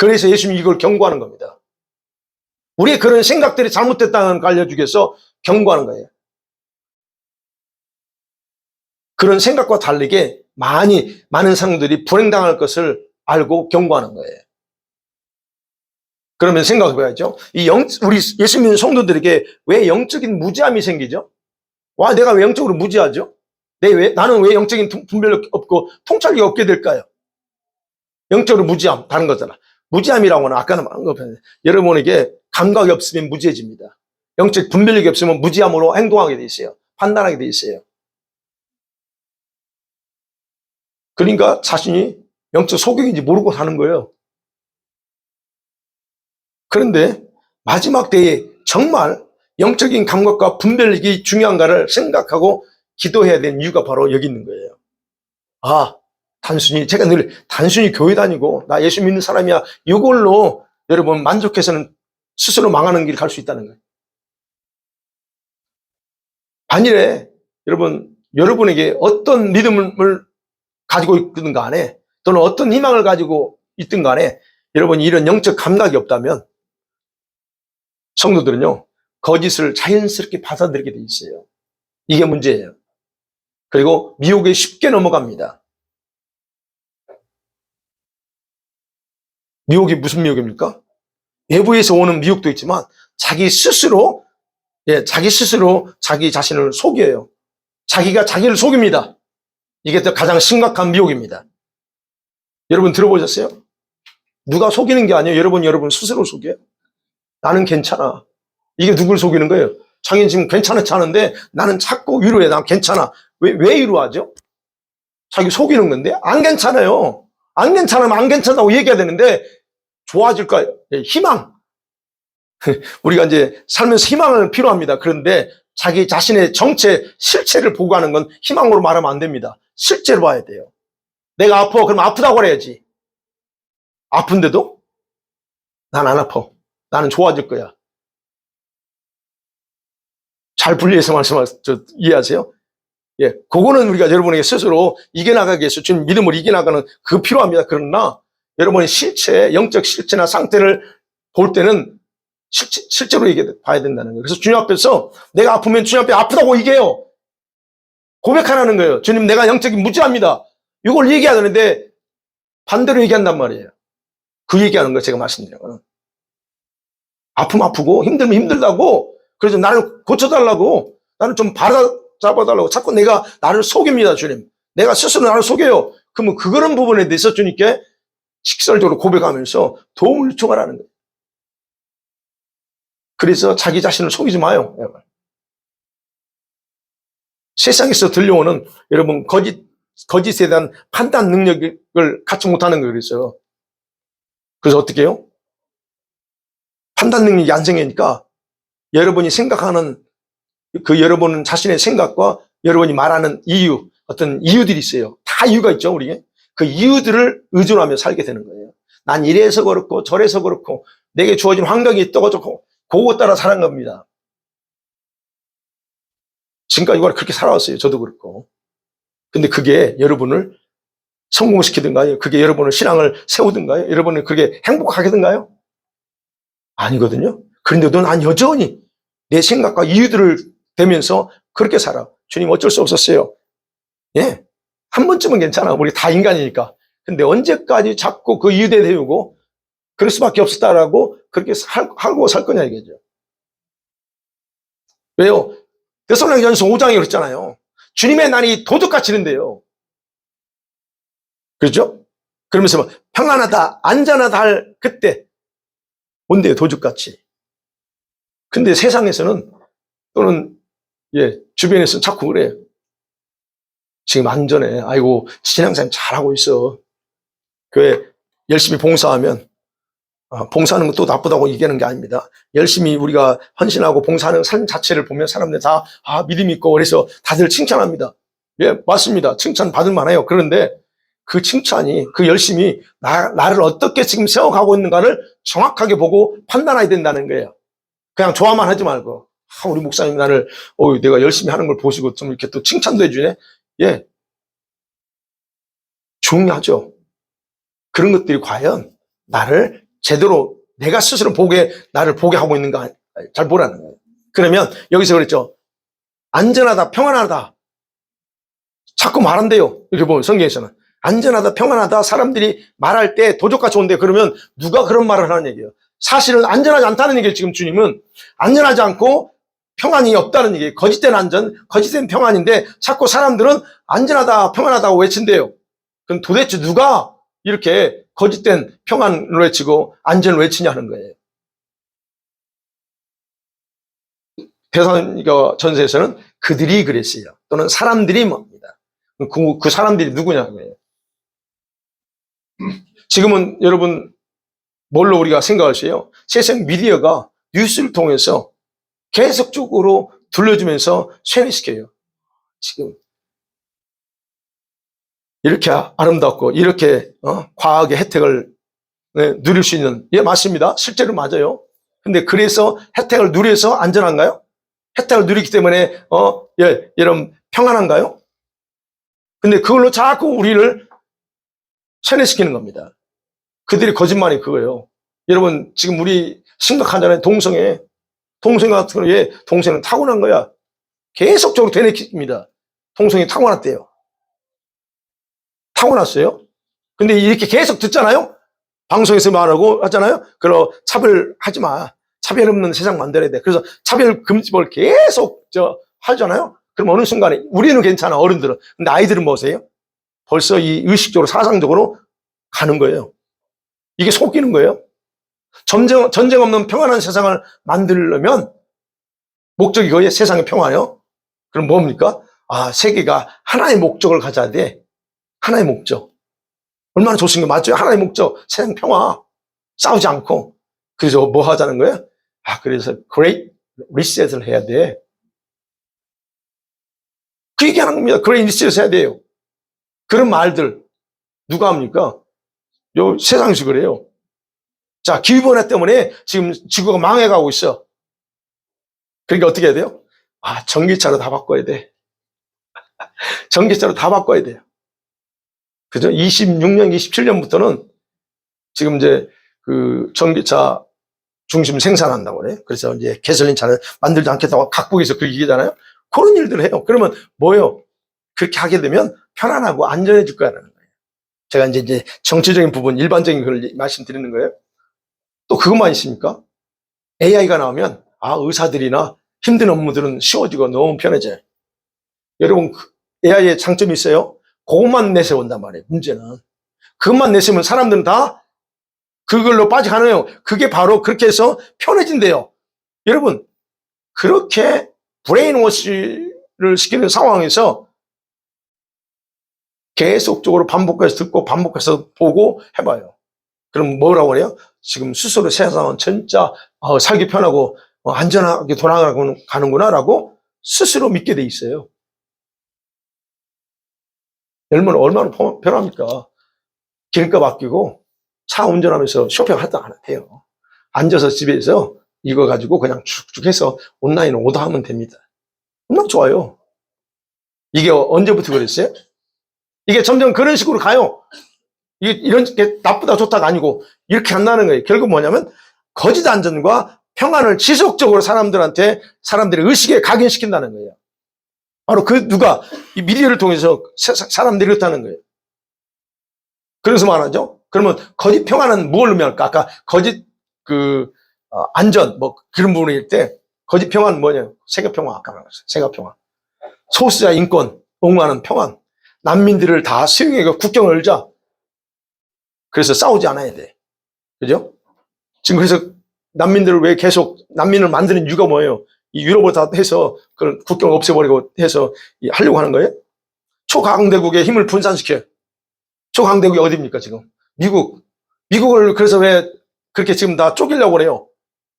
그래서 예수님이 이걸 경고하는 겁니다. 우리의 그런 생각들이 잘못됐다는 걸 알려주기 위해서 경고하는 거예요. 그런 생각과 다르게 많은 사람들이 불행당할 것을 알고 경고하는 거예요. 그러면 생각해 봐야죠. 우리 예수 믿는 성도들에게 왜 영적인 무지함이 생기죠? 와, 내가 왜 영적으로 무지하죠? 나는 왜 영적인 분별력 없고 통찰력이 없게 될까요? 영적으로 무지함, 다른 거잖아. 무지함이라고는 아까는 말한 거 여러분에게 감각이 없으면 무지해집니다. 영적 분별력이 없으면 무지함으로 행동하게 돼 있어요. 판단하게 돼 있어요. 그러니까 자신이 영적 소경인지 모르고 사는 거예요. 그런데 마지막 때에 정말 영적인 감각과 분별력이 중요한가를 생각하고 기도해야 되는 이유가 바로 여기 있는 거예요. 제가 늘 단순히 교회 다니고 나 예수 믿는 사람이야, 이걸로 여러분 만족해서는 스스로 망하는 길 갈 수 있다는 거예요. 만일에 여러분에게 어떤 믿음을 가지고 있든 간에, 또는 어떤 희망을 가지고 있든 간에, 여러분이 이런 영적 감각이 없다면 성도들은요, 거짓을 자연스럽게 받아들이게 돼 있어요. 이게 문제예요. 그리고 미혹에 쉽게 넘어갑니다. 미혹이 무슨 미혹입니까? 외부에서 오는 미혹도 있지만 자기 스스로 자기 자신을 속여요. 자기가 자기를 속입니다. 이게 가장 심각한 미혹입니다. 여러분 들어보셨어요? 누가 속이는 게 아니에요. 여러분 스스로 속여요. 나는 괜찮아. 이게 누굴 속이는 거예요? 자기는 지금 괜찮지 않은데 나는 자꾸 위로해. 난 괜찮아. 왜 위로하죠? 자기 속이는 건데 안 괜찮아요. 안 괜찮으면 안 괜찮다고 얘기해야 되는데 좋아질까요? 희망. 우리가 이제 살면서 희망은 필요합니다. 그런데 자기 자신의 정체, 실체를 보고 가는 건 희망으로 말하면 안 됩니다. 실제로 봐야 돼요. 내가 아파. 그럼 아프다고 그래야지. 아픈데도 난 안 아파. 나는 좋아질 거야. 잘 분리해서 이해하세요? 예, 그거는 우리가 여러분에게 스스로 이겨나가기 위해서 주님 믿음을 이겨나가는 그거 필요합니다. 그러나 여러분의 실체, 영적 실체나 상태를 볼 때는 실제로 봐야 된다는 거예요. 그래서 주님 앞에서 내가 아프면 주님 앞에 아프다고 얘기해요. 고백하라는 거예요. 주님, 내가 영적인 무지합니다. 이걸 얘기해야 되는데 반대로 얘기한단 말이에요. 그 얘기하는 거 제가 말씀드려요. 아프면 아프고 힘들면 힘들다고, 그래서 나를 고쳐달라고, 나를 좀 바로잡아달라고 자꾸 내가 나를 속입니다. 주님, 내가 스스로 나를 속여요. 그러면 그런 부분에 대해서 주님께 직설적으로 고백하면서 도움을 요청하라는 거예요. 그래서 자기 자신을 속이지 마요. 세상에서 들려오는 여러분 거짓에 대한 판단 능력을 갖지 못하는 거예요. 그래서 어떻게 해요? 판단 능력이 안 생기니까 여러분이 생각하는 여러분 자신의 생각과 여러분이 말하는 어떤 이유들이 있어요. 다 이유가 있죠, 우리에게. 그 이유들을 의존하며 살게 되는 거예요. 난 이래서 그렇고 저래서 그렇고 내게 주어진 환경이 떠가지고 그거 따라 사는 겁니다. 지금까지 그렇게 살아왔어요. 저도 그렇고. 근데 그게 여러분을 성공시키든가요? 그게 여러분의 신앙을 세우든가요? 여러분을 그게 행복하게 든가요? 아니거든요. 그런데도 난 여전히 내 생각과 이유들을 대면서 그렇게 살아. 주님, 어쩔 수 없었어요. 예. 한 번쯤은 괜찮아. 우리 다 인간이니까. 근데 언제까지 자꾸 그 이유대 대우고 그럴 수밖에 없었다라고 그렇게 하고 살 거냐 이거죠. 왜요? 데살로니가전서 5장에 그랬잖아요. 주님의 날이 도둑같이는데요. 그렇죠? 그러면서 평안하다, 안전하다 할 그때 온대요, 도둑같이. 근데 세상에서는 또는 주변에서는 자꾸 그래요. 지금 안전해. 아이고, 신앙생활 잘하고 있어. 교회 열심히 봉사하면 봉사하는 것도 나쁘다고 얘기하는 게 아닙니다. 열심히 우리가 헌신하고 봉사하는 삶 자체를 보면 사람들 다 믿음이 있고 그래서 다들 칭찬합니다. 예, 맞습니다. 칭찬 받을 만해요. 그런데 그 칭찬이, 그 열심히 나를 어떻게 지금 세워가고 있는가를 정확하게 보고 판단해야 된다는 거예요. 그냥 좋아만 하지 말고, 우리 목사님 나를 내가 열심히 하는 걸 보시고 좀 이렇게 또 칭찬도 해주네. 예, 중요하죠. 그런 것들이 과연 나를 제대로 내가 스스로 나를 보게 하고 있는가 잘 보라는 거예요. 그러면 여기서 그랬죠. 안전하다, 평안하다. 자꾸 말한대요. 이렇게 보면 성경에서는. 안전하다, 평안하다. 사람들이 말할 때 도적같이 온대. 그러면 누가 그런 말을 하는 얘기예요? 사실은 안전하지 않다는 얘기예요. 지금 주님은. 안전하지 않고 평안이 없다는 얘기예요. 거짓된 안전, 거짓된 평안인데 자꾸 사람들은 안전하다, 평안하다고 외친대요. 그럼 도대체 누가 이렇게 거짓된 평안을 외치고 안전을 외치냐 하는 거예요. 데살로니가 전서에서는 그들이 그랬어요. 또는 사람들이 뭡니다. 그 사람들이 누구냐고요. 지금은 여러분 뭘로 우리가 생각하세요? 세상 미디어가 뉴스를 통해서 계속적으로 들려주면서 세뇌시켜요. 지금 이렇게 아름답고 이렇게 과학의 혜택을 누릴 수 있는, 예, 맞습니다. 실제로 맞아요. 근데 그래서 혜택을 누려서 안전한가요? 혜택을 누리기 때문에 예, 여러분 평안한가요? 근데 그걸로 자꾸 우리를 세뇌시키는 겁니다. 그들이 거짓말이 그거예요. 여러분 지금 우리 심각하잖아요. 동성애 같은 경우에 동성애는 타고난 거야. 계속적으로 되뇌깁니다. 동성애 타고났대요. 타고났어요. 근데 이렇게 계속 듣잖아요. 방송에서 말하고 하잖아요. 그럼 차별하지 마. 차별 없는 세상 만들어야 돼. 그래서 차별금지법을 계속 하잖아요. 그럼 어느 순간에 우리는 괜찮아, 어른들은. 근데 아이들은 뭐세요? 벌써 이 의식적으로 사상적으로 가는 거예요. 이게 속이는 거예요. 전쟁 없는 평안한 세상을 만들려면 목적이 거의 세상의 평화예요. 그럼 뭡니까? 세계가 하나의 목적을 가져야 돼. 하나의 목적. 얼마나 좋습니까? 맞죠? 하나의 목적. 세상 평화. 싸우지 않고. 그래서 뭐 하자는 거예요? 그래서 Great Reset을 해야 돼. 그 얘기하는 겁니다. Great Reset을 해야 돼요. 그런 말들 누가 합니까? 요 세상에서 그래요. 자, 기후변화 때문에 지금 지구가 망해가고 있어. 그러니까 어떻게 해야 돼요? 전기차로 다 바꿔야 돼. 전기차로 다 바꿔야 돼요. 그죠? 26년, 27년부터는 지금 이제 그 전기차 중심 생산한다고 그래요. 그래서 이제 가솔린 차를 만들지 않겠다고 각국에서 그렇게 얘기하잖아요. 그런 일들을 해요. 그러면 뭐예요? 그렇게 하게 되면 편안하고 안전해질 거라는 거예요. 제가 이제 정치적인 부분, 일반적인 걸 말씀드리는 거예요. 또 그것만 있습니까? AI가 나오면 의사들이나 힘든 업무들은 쉬워지고 너무 편해져요. 여러분 AI의 장점이 있어요. 그것만 내세운단 말이에요. 문제는 그것만 내세우면 사람들은 다 그걸로 빠져가네요. 그게 바로 그렇게 해서 편해진대요. 여러분 그렇게 브레인워시를 시키는 상황에서 계속적으로 반복해서 듣고 반복해서 보고 해봐요. 그럼 뭐라고 그래요? 지금 스스로 세상은 진짜 살기 편하고 안전하게 돌아가는구나 라고 스스로 믿게 돼 있어요. 얼마나 편합니까? 길값 아끼고 차 운전하면서 쇼핑하다 안 해요. 앉아서 집에서 이거 가지고 그냥 쭉쭉 해서 온라인 오더하면 됩니다. 얼마나 좋아요. 이게 언제부터 그랬어요? 이게 점점 그런 식으로 가요. 이런 게 나쁘다 좋다가 아니고 이렇게 한다는 거예요. 결국 뭐냐면 거짓 안전과 평안을 지속적으로 사람들의 의식에 각인시킨다는 거예요. 바로 누가 이 미디어를 통해서 사람들이 그렇다는 거예요. 그래서 말하죠. 그러면 거짓 평안은 뭘 의미할까? 아까 거짓 안전 그런 부분일 때 거짓 평안은 뭐냐? 세계 평화 아까 말했어요. 세계 평화. 소수자 인권 옹호하는 평안. 난민들을 다 수용해 국경을 열자. 그래서 싸우지 않아야 돼. 그죠? 지금 그래서 난민들을 왜 계속 난민을 만드는 이유가 뭐예요? 이 유럽을 다 해서 그 국경을 없애버리고 해서 하려고 하는 거예요? 초강대국의 힘을 분산시켜요. 초강대국이 어디입니까, 지금? 미국을 그래서 왜 그렇게 지금 다 쪼개려고 그래요?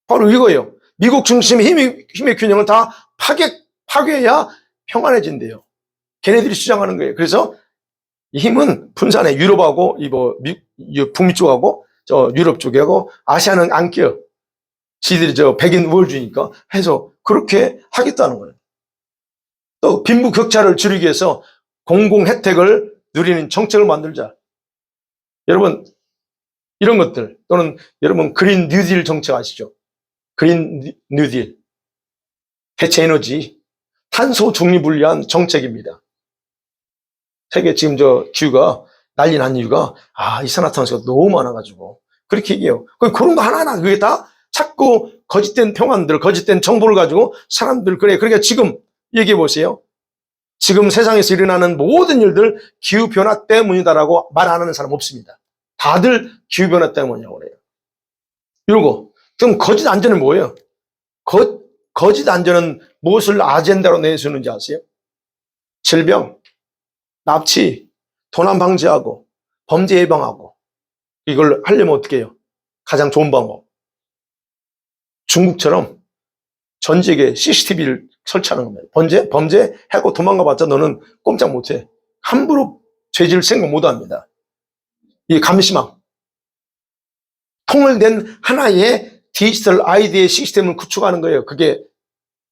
바로 이거예요. 미국 중심의 힘의 균형을 다 파괴해야 평안해진대요. 걔네들이 주장하는 거예요. 그래서 이 힘은 분산해. 유럽하고, 북미 쪽하고, 유럽 쪽하고, 아시아는 안 껴요. 지들이 백인 우월주의니까 해서 그렇게 하겠다는 거예요. 또 빈부격차를 줄이기 위해서 공공 혜택을 누리는 정책을 만들자. 여러분 이런 것들, 또는 여러분 그린 뉴딜 정책 아시죠? 그린 뉴딜, 대체 에너지, 탄소 중립을 위한 정책입니다. 세계 지금 기후가 난리 난 이유가 이산화탄소가 너무 많아가지고 그렇게 얘기해요. 그런 거 하나하나 그게 다 자꾸 거짓된 평안들, 거짓된 정보를 가지고 사람들 그러니까 지금 얘기해 보세요. 지금 세상에서 일어나는 모든 일들 기후변화 때문이다라고 말 안 하는 사람 없습니다. 다들 기후변화 때문이라고 그래요. 이러고 그럼 거짓 안전은 뭐예요? 거짓 안전은 무엇을 아젠다로 내세우는지 아세요? 질병, 납치, 도난 방지하고 범죄 예방하고 이걸 하려면 어떻게 해요? 가장 좋은 방법. 중국처럼 전 지역에 CCTV를 설치하는 겁니다. 범죄하고 도망가봤자 너는 꼼짝 못해. 함부로 죄질 생각 못합니다. 이 감시망. 통일된 하나의 디지털 아이디의 시스템을 구축하는 거예요. 그게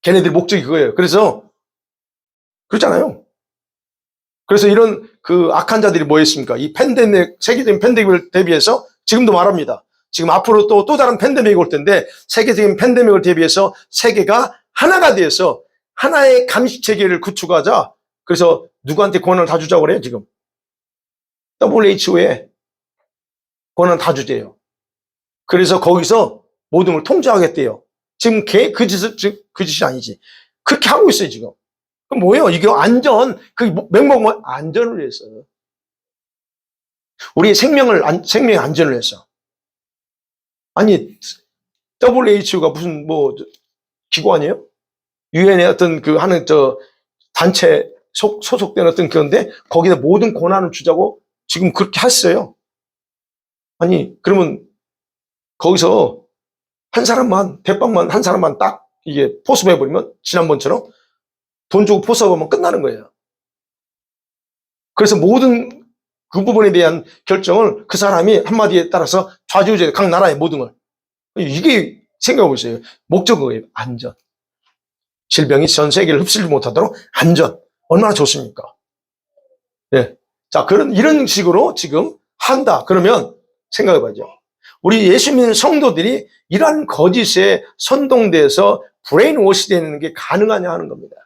걔네들 목적이 그거예요. 그래서 그렇잖아요. 그래서 이런 악한 자들이 뭐 했습니까? 이 팬데믹, 세계적인 팬데믹을 대비해서 지금도 말합니다. 지금 앞으로 또 다른 팬데믹이 올 텐데 세계적인 팬데믹을 대비해서 세계가 하나가 되어서 하나의 감시 체계를 구축하자. 그래서 누구한테 권한을 다 주자고 그래요, 지금. WHO에 권한을 다 주재요. 그래서 거기서 모든 걸 통제하겠대요. 지금 그 짓이 아니지. 그렇게 하고 있어요, 지금. 그럼 뭐예요? 이게 안전, 맹목은 안전을 위해서. 우리의 생명의 안전을 위해서. 아니, WHO가 무슨 기관이에요? 유엔의 어떤 하는 단체 소속된 어떤 그건데 거기다 모든 권한을 주자고 지금 그렇게 했어요. 아니, 그러면 거기서 대빵만 한 사람만 딱 이게 포섭해버리면 지난번처럼 돈 주고 포섭하면 끝나는 거예요. 그래서 모든 그 부분에 대한 결정을 그 사람이 한마디에 따라서 좌지우지 각 나라의 모든 걸. 이게 생각해보세요. 목적은 뭐예요? 안전. 질병이 전 세계를 흡수를 못하도록 안전. 얼마나 좋습니까? 예. 자, 이런 식으로 지금 한다. 그러면 생각해봐야죠. 우리 예수 믿는 성도들이 이러한 거짓에 선동돼서 브레인워시 되는 게 가능하냐 하는 겁니다.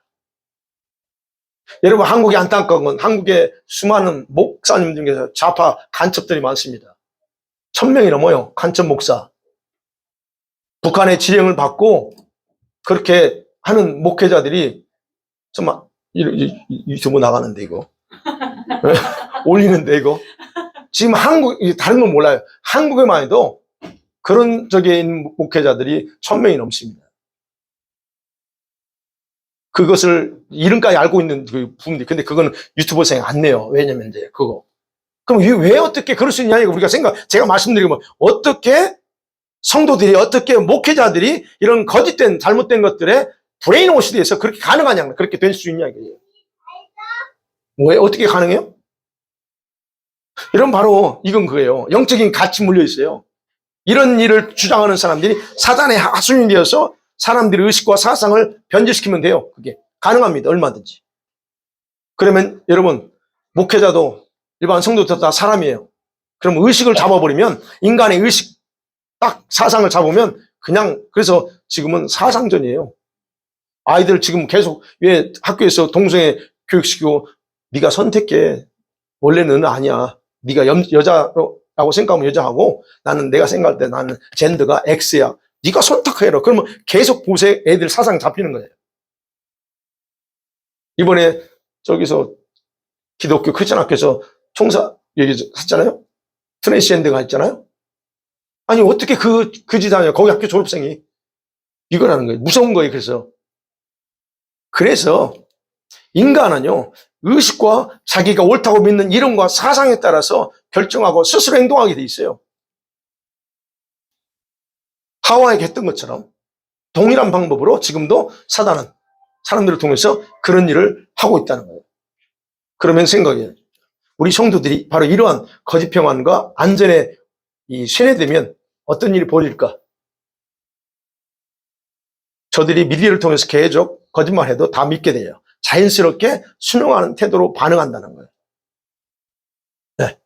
여러분, 한국이 안타까운 건 한국의 수많은 목사님 중에서 좌파 간첩들이 많습니다. 1000명이 넘어요. 간첩 목사. 북한의 지령을 받고 그렇게 하는 목회자들이 정말 유튜브 나가는데 이거 올리는데 이거 지금 다른 건 몰라요. 한국에만 해도 그런 있는 목회자들이 1000명이 넘습니다. 그것을 이름까지 알고 있는 분들이 근데 그거는 유튜버생이 안 내요. 왜냐면 이제 그럼 왜 어떻게 그럴 수 있냐 우리가 제가 말씀드리면 어떻게 성도들이 어떻게 목회자들이 이런 거짓된 잘못된 것들에 브레인워시 돼서 그렇게 가능하냐 그렇게 될 수 있냐 이거예요. 왜 어떻게 가능해요? 이런 바로 이건 그거예요. 영적인 가치 물려 있어요. 이런 일을 주장하는 사람들이 사단의 하수인이 되어서 사람들의 의식과 사상을 변질시키면 돼요. 그게 가능합니다. 얼마든지. 그러면 여러분 목회자도 일반 성도도 다 사람이에요. 그럼 의식을 잡아버리면 인간의 의식 딱 사상을 잡으면 그래서 지금은 사상전이에요. 아이들 지금 계속 왜 학교에서 동성애 교육시키고 네가 선택해. 원래 너는 아니야. 네가 여자라고 생각하면 여자하고 나는 내가 생각할 때 나는 젠더가 X야. 네가 선택해라. 그러면 계속 보세 애들 사상 잡히는 거예요. 이번에 저기서 기독교 크리스천 학교에서 총사 얘기 했잖아요. 트랜스젠더가 했잖아요. 아니 어떻게 그 짓 하냐. 거기 학교 졸업생이 이거라는 거예요. 무서운 거예요. 그래서 인간은요 의식과 자기가 옳다고 믿는 이론과 사상에 따라서 결정하고 스스로 행동하게 돼 있어요. 하와에게 했던 것처럼 동일한 방법으로 지금도 사단은 사람들을 통해서 그런 일을 하고 있다는 거예요. 그러면 생각해요. 우리 성도들이 바로 이러한 거짓 평안과 안전에 쇠뇌되면 어떤 일이 벌일까? 저들이 미디어를 통해서 계속 거짓말해도 다 믿게 돼요. 자연스럽게 순응하는 태도로 반응한다는 거예요. 네.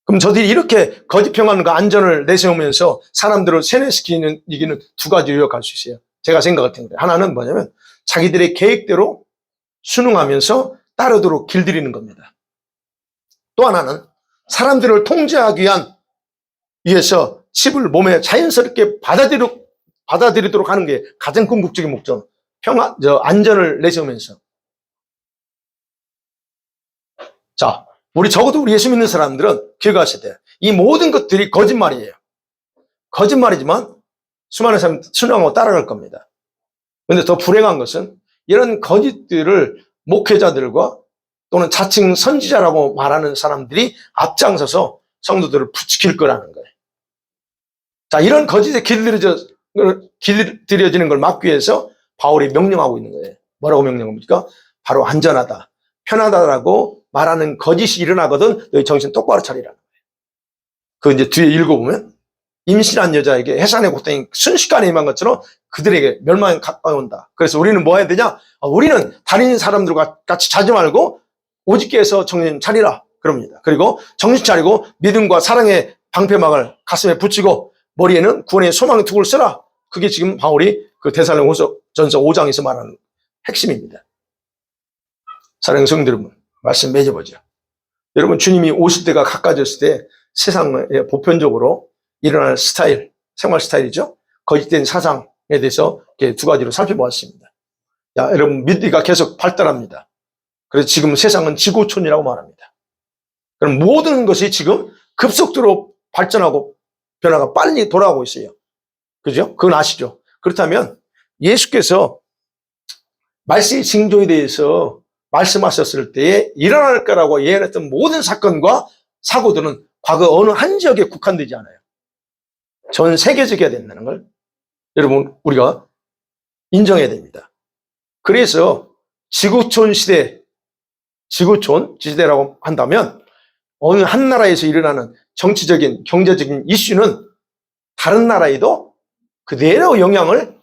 그럼 저들이 이렇게 거짓 평안과 안전을 내세우면서 사람들을 세뇌시키는 얘기는 두 가지 요약할 수 있어요. 제가 생각할 텐데. 하나는 뭐냐면 자기들의 계획대로 순응하면서 따르도록 길들이는 겁니다. 또 하나는 사람들을 통제하기 위해서 칩을 몸에 자연스럽게 받아들이도록 하는 게 가장 궁극적인 목적. 안전을 내세우면서. 자, 적어도 우리 예수 믿는 사람들은 기억하셔야 돼요. 이 모든 것들이 거짓말이에요. 거짓말이지만 수많은 사람이 순응하고 따라갈 겁니다. 그런데 더 불행한 것은 이런 거짓들을 목회자들과 또는 자칭 선지자라고 말하는 사람들이 앞장서서 성도들을 부추길 거라는 거예요. 자, 이런 거짓에 길들여지는 걸 막기 위해서 바울이 명령하고 있는 거예요. 뭐라고 명령합니까? 바로 안전하다, 편하다라고 말하는 거짓이 일어나거든 너희 정신 똑바로 차리라는 거예요. 그 이제 뒤에 읽어보면 임신한 여자에게 해산의 고통이 순식간에 임한 것처럼 그들에게 멸망이 가까이 온다. 그래서 우리는 뭐 해야 되냐? 우리는 다른 사람들과 같이 자지 말고 오직께서 정신 차리라 그럽니다. 그리고 정신 차리고 믿음과 사랑의 방패막을 가슴에 붙이고 머리에는 구원의 소망의 투구를 쓰라. 그게 지금 바울이 그 데살로니가전서 5장에서 말하는 핵심입니다. 사랑하는 성도 여러분, 말씀 맺어보죠. 여러분, 주님이 오실 때가 가까워졌을 때 세상에 보편적으로 일어날 스타일, 생활 스타일이죠. 거짓된 사상에 대해서 이렇게 두 가지로 살펴보았습니다. 여러분, 미디어가 계속 발달합니다. 그래서 지금 세상은 지구촌이라고 말합니다. 그럼 모든 것이 지금 급속도로 발전하고 변화가 빨리 돌아가고 있어요. 그죠? 그건 아시죠? 그렇다면 예수께서 말세의 징조에 대해서 말씀하셨을 때에 일어날 거라고 예언했던 모든 사건과 사고들은 과거 어느 한 지역에 국한되지 않아요. 전 세계적이어야 된다는 걸 여러분 우리가 인정해야 됩니다. 그래서 지구촌 시대라고 한다면 어느 한 나라에서 일어나는 정치적인 경제적인 이슈는 다른 나라에도 그대로 영향을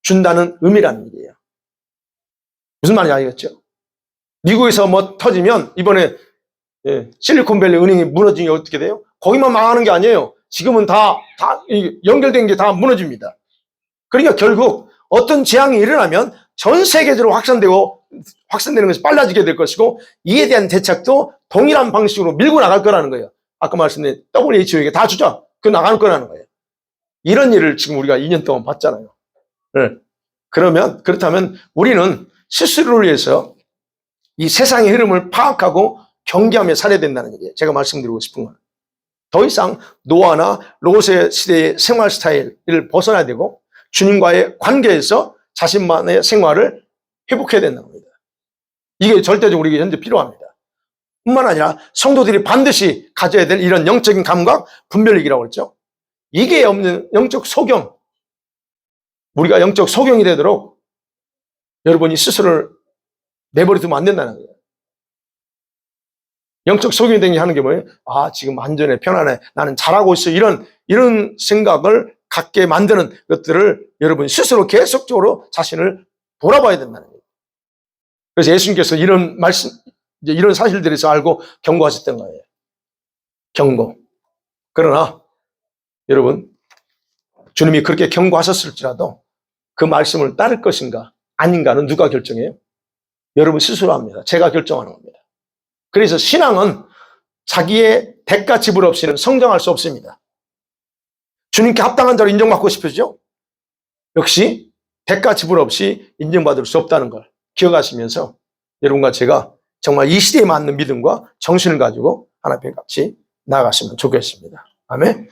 준다는 의미라는 얘기예요. 무슨 말인지 알겠죠? 미국에서 뭐 터지면 이번에 실리콘밸리 은행이 무너지면 어떻게 돼요? 거기만 망하는 게 아니에요. 지금은 다 연결된 게 다 무너집니다. 그러니까 결국 어떤 재앙이 일어나면 전 세계적으로 확산되는 것이 빨라지게 될 것이고 이에 대한 대책도 동일한 방식으로 밀고 나갈 거라는 거예요. 아까 말씀드린 WHO에게 다 주자. 그 나가는 거라는 거예요. 이런 일을 지금 우리가 2년 동안 봤잖아요. 네. 그렇다면 우리는 스스로를 위해서 이 세상의 흐름을 파악하고 경계하며 살아야 된다는 얘기예요. 제가 말씀드리고 싶은 건. 더 이상 노아나 롯의 시대의 생활 스타일을 벗어나야 되고 주님과의 관계에서 자신만의 생활을 회복해야 된다는 겁니다. 이게 절대적으로 우리에게 현재 필요합니다. 뿐만 아니라 성도들이 반드시 가져야 될 이런 영적인 감각, 분별력이라고 했죠. 이게 없는 영적 소경, 우리가 영적 소경이 되도록 여러분이 스스로를 내버려두면 안 된다는 거예요. 영적 소경이 되게 하는 게 뭐예요? 지금 안전해, 편안해, 나는 잘하고 있어. 이런 생각을 갖게 만드는 것들을 여러분 스스로 계속적으로 자신을 돌아봐야 된다는 거예요. 그래서 예수님께서 이런 사실들에서 알고 경고하셨던 거예요. 경고. 그러나 여러분, 주님이 그렇게 경고하셨을지라도 그 말씀을 따를 것인가 아닌가는 누가 결정해요? 여러분 스스로 합니다. 제가 결정하는 겁니다. 그래서 신앙은 자기의 대가 지불 없이는 성장할 수 없습니다. 주님께 합당한 자로 인정받고 싶으시죠? 역시 대가 지불 없이 인정받을 수 없다는 걸 기억하시면서 여러분과 제가 정말 이 시대에 맞는 믿음과 정신을 가지고 하나님 앞에 같이 나아갔으면 좋겠습니다. 아멘.